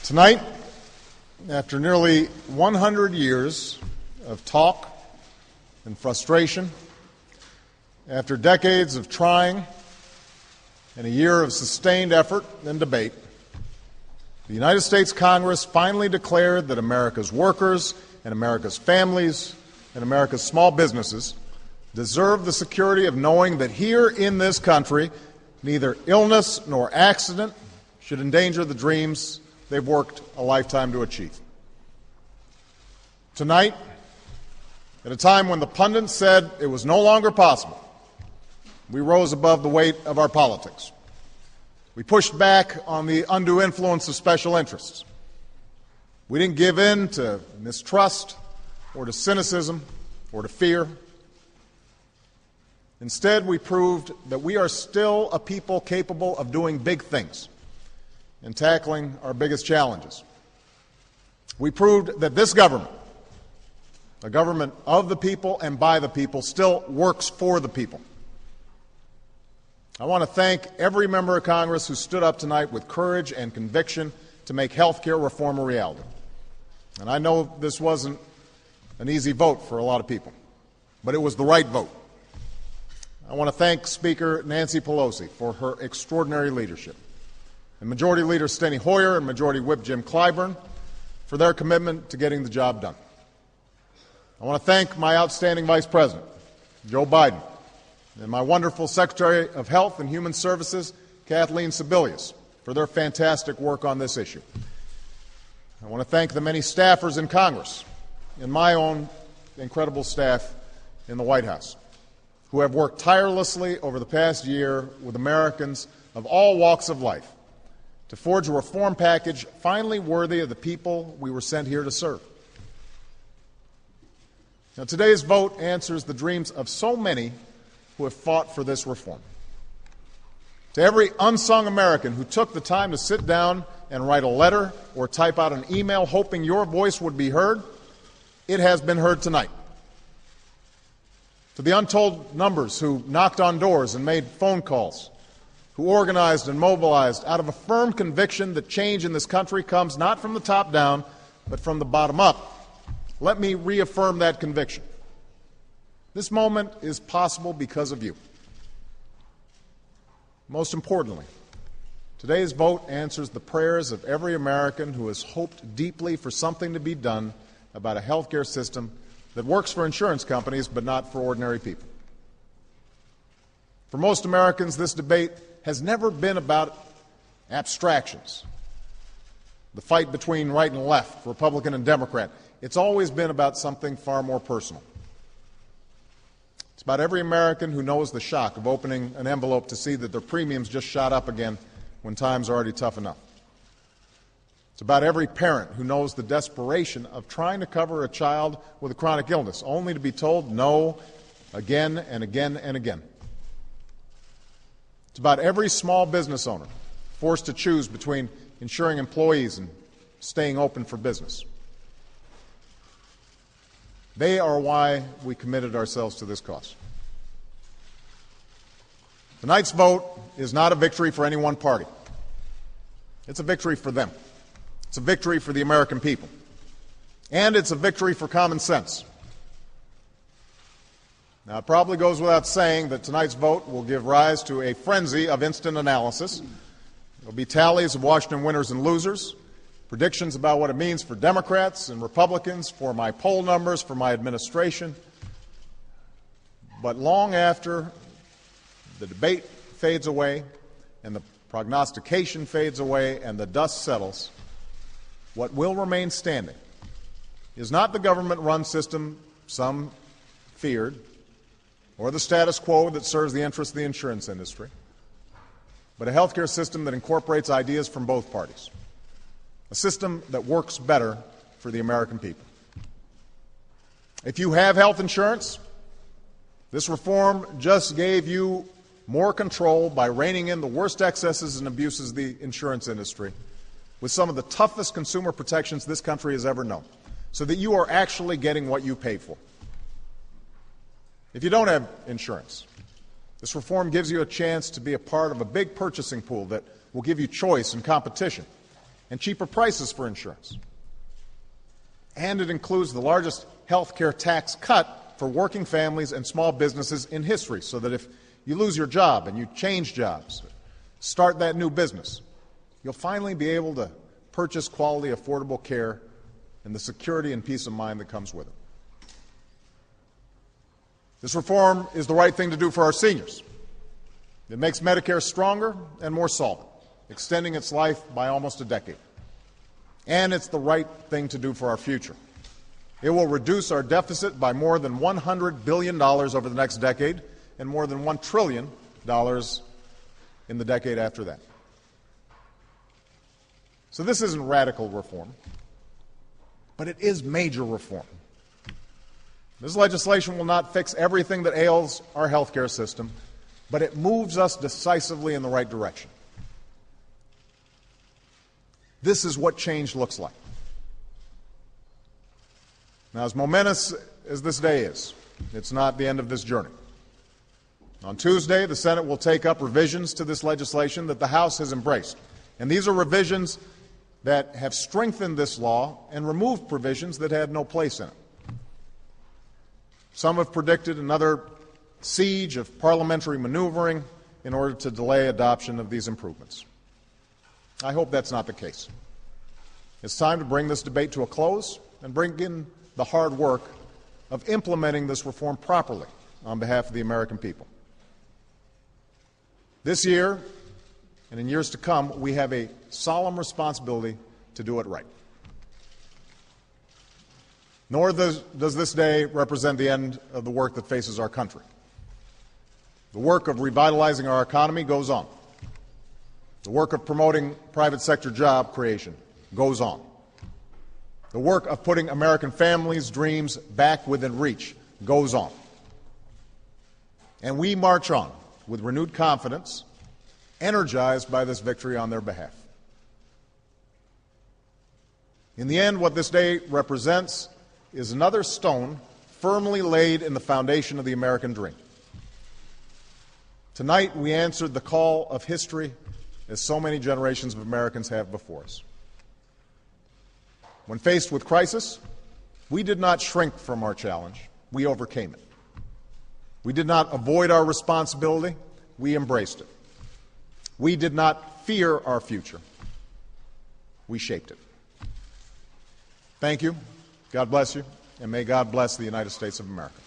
Tonight, after nearly 100 years of talk and frustration, after decades of trying and a year of sustained effort and debate, the United States Congress finally declared that America's workers and America's families and America's small businesses deserve the security of knowing that here in this country, neither illness nor accident should endanger the dreams they've worked a lifetime to achieve. Tonight, at a time when the pundits said it was no longer possible, we rose above the weight of our politics. We pushed back on the undue influence of special interests. We didn't give in to mistrust or to cynicism or to fear. Instead, we proved that we are still a people capable of doing big things and tackling our biggest challenges. We proved that this government, a government of the people and by the people, still works for the people. I want to thank every member of Congress who stood up tonight with courage and conviction to make health care reform a reality. And I know this wasn't an easy vote for a lot of people, but it was the right vote. I want to thank Speaker Nancy Pelosi for her extraordinary leadership, and Majority Leader Steny Hoyer and Majority Whip Jim Clyburn for their commitment to getting the job done. I want to thank my outstanding Vice President, Joe Biden, and my wonderful Secretary of Health and Human Services, Kathleen Sebelius, for their fantastic work on this issue. I want to thank the many staffers in Congress and my own incredible staff in the White House who have worked tirelessly over the past year with Americans of all walks of life to forge a reform package finally worthy of the people we were sent here to serve. Now, today's vote answers the dreams of so many who have fought for this reform. To every unsung American who took the time to sit down and write a letter or type out an email hoping your voice would be heard, it has been heard tonight. To the untold numbers who knocked on doors and made phone calls, who organized and mobilized out of a firm conviction that change in this country comes not from the top down, but from the bottom up, let me reaffirm that conviction. This moment is possible because of you. Most importantly, today's vote answers the prayers of every American who has hoped deeply for something to be done about a health care system that works for insurance companies but not for ordinary people. For most Americans, this debate has never been about abstractions, the fight between right and left, Republican and Democrat. It's always been about something far more personal. It's about every American who knows the shock of opening an envelope to see that their premiums just shot up again when times are already tough enough. It's about every parent who knows the desperation of trying to cover a child with a chronic illness, only to be told no again and again and again. It's about every small business owner forced to choose between insuring employees and staying open for business. They are why we committed ourselves to this cause. Tonight's vote is not a victory for any one party. It's a victory for them. It's a victory for the American people. And it's a victory for common sense. Now, it probably goes without saying that tonight's vote will give rise to a frenzy of instant analysis. There will be tallies of Washington winners and losers, predictions about what it means for Democrats and Republicans, for my poll numbers, for my administration. But long after the debate fades away and the prognostication fades away and the dust settles, what will remain standing is not the government-run system some feared or the status quo that serves the interests of the insurance industry, but a healthcare system that incorporates ideas from both parties, a system that works better for the American people. If you have health insurance, this reform just gave you more control by reining in the worst excesses and abuses of the insurance industry with some of the toughest consumer protections this country has ever known, so that you are actually getting what you pay for. If you don't have insurance, this reform gives you a chance to be a part of a big purchasing pool that will give you choice and competition and cheaper prices for insurance. And it includes the largest health care tax cut for working families and small businesses in history, so that if you lose your job and you change jobs, start that new business, you'll finally be able to purchase quality, affordable care and the security and peace of mind that comes with it. This reform is the right thing to do for our seniors. It makes Medicare stronger and more solvent, extending its life by almost a decade. And it's the right thing to do for our future. It will reduce our deficit by more than $100 billion over the next decade and more than $1 trillion in the decade after that. So this isn't radical reform, but it is major reform. This legislation will not fix everything that ails our health care system, but it moves us decisively in the right direction. This is what change looks like. Now, as momentous as this day is, it's not the end of this journey. On Tuesday, the Senate will take up revisions to this legislation that the House has embraced. And these are revisions that have strengthened this law and removed provisions that had no place in it. Some have predicted another siege of parliamentary maneuvering in order to delay adoption of these improvements. I hope that's not the case. It's time to bring this debate to a close and bring in the hard work of implementing this reform properly on behalf of the American people. This year, and in years to come, we have a solemn responsibility to do it right. Nor does this day represent the end of the work that faces our country. The work of revitalizing our economy goes on. The work of promoting private sector job creation goes on. The work of putting American families' dreams back within reach goes on. And we march on with renewed confidence, energized by this victory on their behalf. In the end, what this day represents is another stone firmly laid in the foundation of the American dream. Tonight, we answered the call of history as so many generations of Americans have before us. When faced with crisis, we did not shrink from our challenge. We overcame it. We did not avoid our responsibility. We embraced it. We did not fear our future. We shaped it. Thank you. God bless you, and may God bless the United States of America.